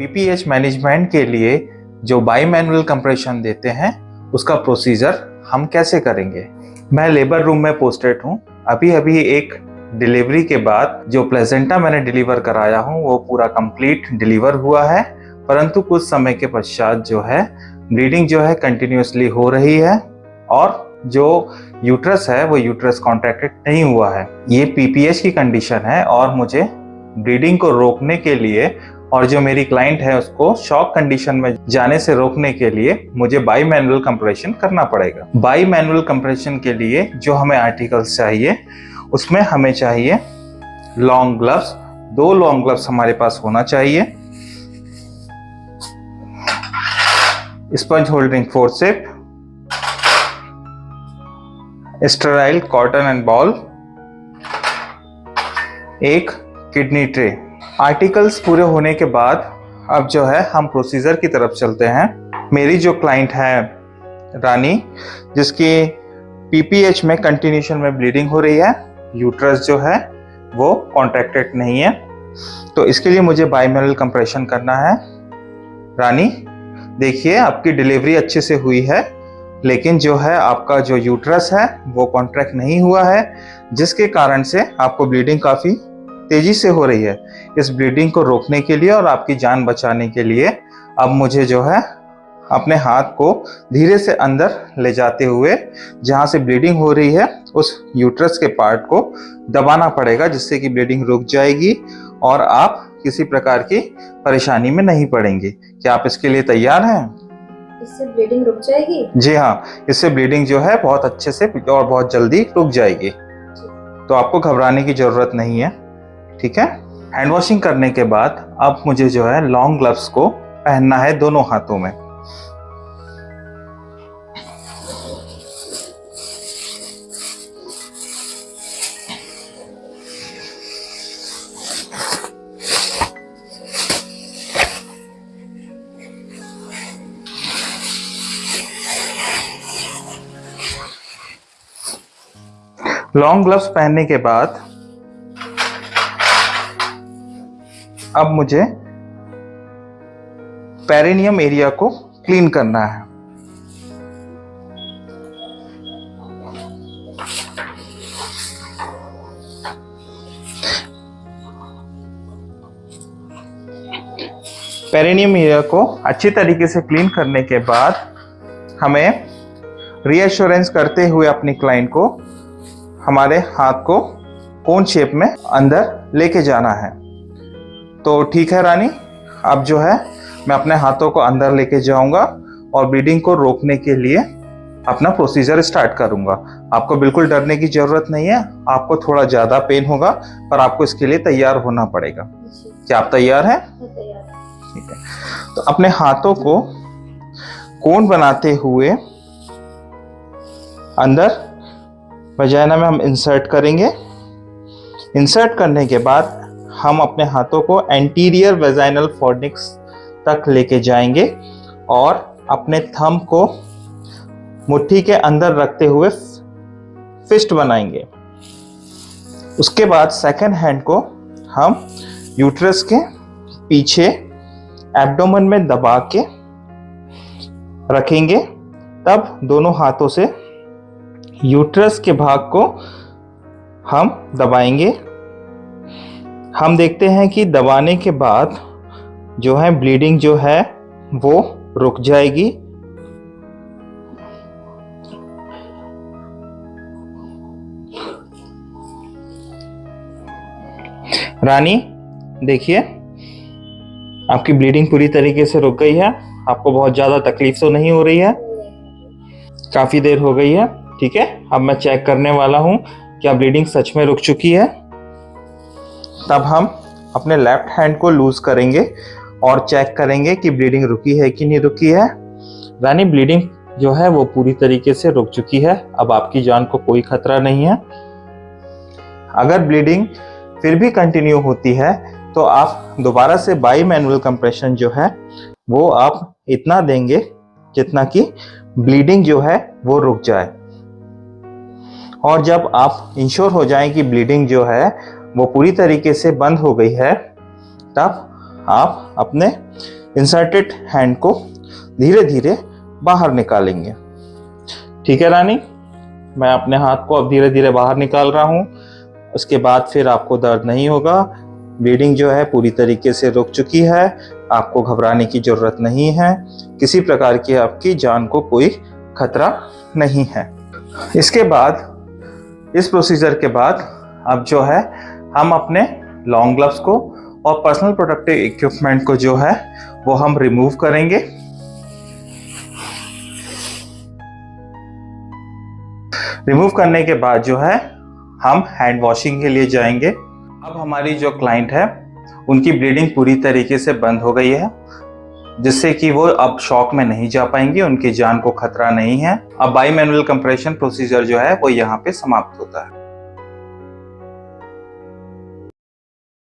PPH management के लिए जो बाई मैनुअल कंप्रेशन देते हैं उसका प्रोसीजर हम कैसे करेंगे। मैं लेबर रूम में पोस्टेड हूँ। अभी अभी एक डिलीवरी के बाद जो प्लेसेंटा मैंने डिलीवर कराया हूँ वो पूरा कंप्लीट डिलीवर हुआ है, परंतु कुछ समय के पश्चात जो है ब्लीडिंग जो है कंटिन्यूसली हो रही है और जो यूट्रस है वो यूट्रस कॉन्ट्रैक्टेड नहीं हुआ है। ये पीपीएच की कंडीशन है और मुझे ब्लीडिंग को रोकने के लिए और जो मेरी क्लाइंट है उसको शॉक कंडीशन में जाने से रोकने के लिए मुझे बाई मैनुअल कंप्रेशन करना पड़ेगा। बाई मैनुअल कंप्रेशन के लिए जो हमें आर्टिकल्स चाहिए उसमें हमें चाहिए लॉन्ग ग्लव्स, 2 लॉन्ग ग्लव्स हमारे पास होना चाहिए, sponge holding forceps, sterile cotton and ball, एक किडनी ट्रे। आर्टिकल्स पूरे होने के बाद अब जो है हम प्रोसीजर की तरफ चलते हैं। मेरी जो क्लाइंट है रानी, जिसकी पीपीएच में कंटिन्यूशन में ब्लीडिंग हो रही है, यूट्रस जो है वो कॉन्ट्रैक्टेड नहीं है, तो इसके लिए मुझे बाई मैनुअल कंप्रेशन करना है। रानी देखिए, आपकी डिलीवरी अच्छे से हुई है, लेकिन जो है आपका जो यूट्रस है वो कॉन्ट्रैक्ट नहीं हुआ है, जिसके कारण से आपको ब्लीडिंग काफ़ी तेजी से हो रही है। इस ब्लीडिंग को रोकने के लिए और आपकी जान बचाने के लिए अब मुझे जो है अपने हाथ को धीरे से अंदर ले जाते हुए जहाँ से ब्लीडिंग हो रही है उस यूट्रस के पार्ट को दबाना पड़ेगा, जिससे कि ब्लीडिंग रुक जाएगी और आप किसी प्रकार की परेशानी में नहीं पड़ेंगे। क्या आप इसके लिए तैयार हैं? इससे ब्लीडिंग रुक जाएगी? जी हाँ, इससे ब्लीडिंग जो है बहुत अच्छे से और बहुत जल्दी रुक जाएगी, तो आपको घबराने की जरूरत नहीं है। ठीक है। हैंड वॉशिंग करने के बाद अब मुझे जो है लॉन्ग ग्लव्स को पहनना है दोनों हाथों में। लॉन्ग ग्लव्स पहनने के बाद अब मुझे पेरिनियम एरिया को क्लीन करना है। पेरिनियम एरिया को अच्छी तरीके से क्लीन करने के बाद हमें रीएश्योरेंस करते हुए अपनी क्लाइंट को हमारे हाथ को कोन शेप में अंदर लेके जाना है। तो ठीक है रानी, अब जो है मैं अपने हाथों को अंदर लेके जाऊंगा और ब्लीडिंग को रोकने के लिए अपना प्रोसीजर स्टार्ट करूंगा। आपको बिल्कुल डरने की जरूरत नहीं है। आपको थोड़ा ज़्यादा पेन होगा, पर आपको इसके लिए तैयार होना पड़ेगा। क्या आप तैयार हैं? ठीक है। तो अपने हाथों को कोन बनाते हुए अंदर वजाइना में हम इंसर्ट करेंगे। इंसर्ट करने के बाद हम अपने हाथों को एंटीरियर वेजाइनल फॉर्निक्स तक लेके जाएंगे और अपने थंब को मुट्ठी के अंदर रखते हुए फिस्ट बनाएंगे। उसके बाद सेकंड हैंड को हम यूट्रस के पीछे एब्डोमेन में दबा के रखेंगे। तब दोनों हाथों से यूट्रस के भाग को हम दबाएंगे। हम देखते हैं कि दबाने के बाद जो है ब्लीडिंग जो है वो रुक जाएगी। रानी देखिए, आपकी ब्लीडिंग पूरी तरीके से रुक गई है। आपको बहुत ज्यादा तकलीफ तो नहीं हो रही है? काफी देर हो गई है। ठीक है, अब मैं चेक करने वाला हूं क्या ब्लीडिंग सच में रुक चुकी है। तब हम अपने लेफ्ट हैंड को लूज करेंगे और चेक करेंगे कि ब्लीडिंग रुकी है कि नहीं रुकी है। रानी, ब्लीडिंग जो है वो पूरी तरीके से रुक चुकी है। अब आपकी जान को कोई खतरा नहीं है। अगर ब्लीडिंग फिर भी कंटिन्यू होती है तो आप दोबारा से बाई मैनुअल कंप्रेशन जो है वो आप इतना देंगे जितना कि ब्लीडिंग जो है वो रुक जाए। और जब आप इंश्योर हो जाएं कि ब्लीडिंग जो है वो पूरी तरीके से बंद हो गई है, तब आप अपने इंसर्टेड हैंड को धीरे धीरे बाहर निकालेंगे। ठीक है रानी, मैं अपने हाथ को अब धीरे धीरे बाहर निकाल रहा हूँ। उसके बाद फिर आपको दर्द नहीं होगा। ब्लीडिंग जो है पूरी तरीके से रुक चुकी है। आपको घबराने की जरूरत नहीं है। किसी प्रकार की आपकी जान को कोई खतरा नहीं है। इसके बाद, इस प्रोसीजर के बाद अब जो है हम अपने लॉन्ग ग्लव्स को और पर्सनल प्रोटेक्टिव इक्विपमेंट को जो है वो हम रिमूव करेंगे। रिमूव करने के बाद जो है हम हैंड वॉशिंग के लिए जाएंगे। अब हमारी जो क्लाइंट है उनकी ब्लीडिंग पूरी तरीके से बंद हो गई है, जिससे कि वो अब शॉक में नहीं जा पाएंगी, उनकी जान को खतरा नहीं है। अब बाई मैनुअल कंप्रेशन प्रोसीजर जो है वो यहाँ पे समाप्त होता है।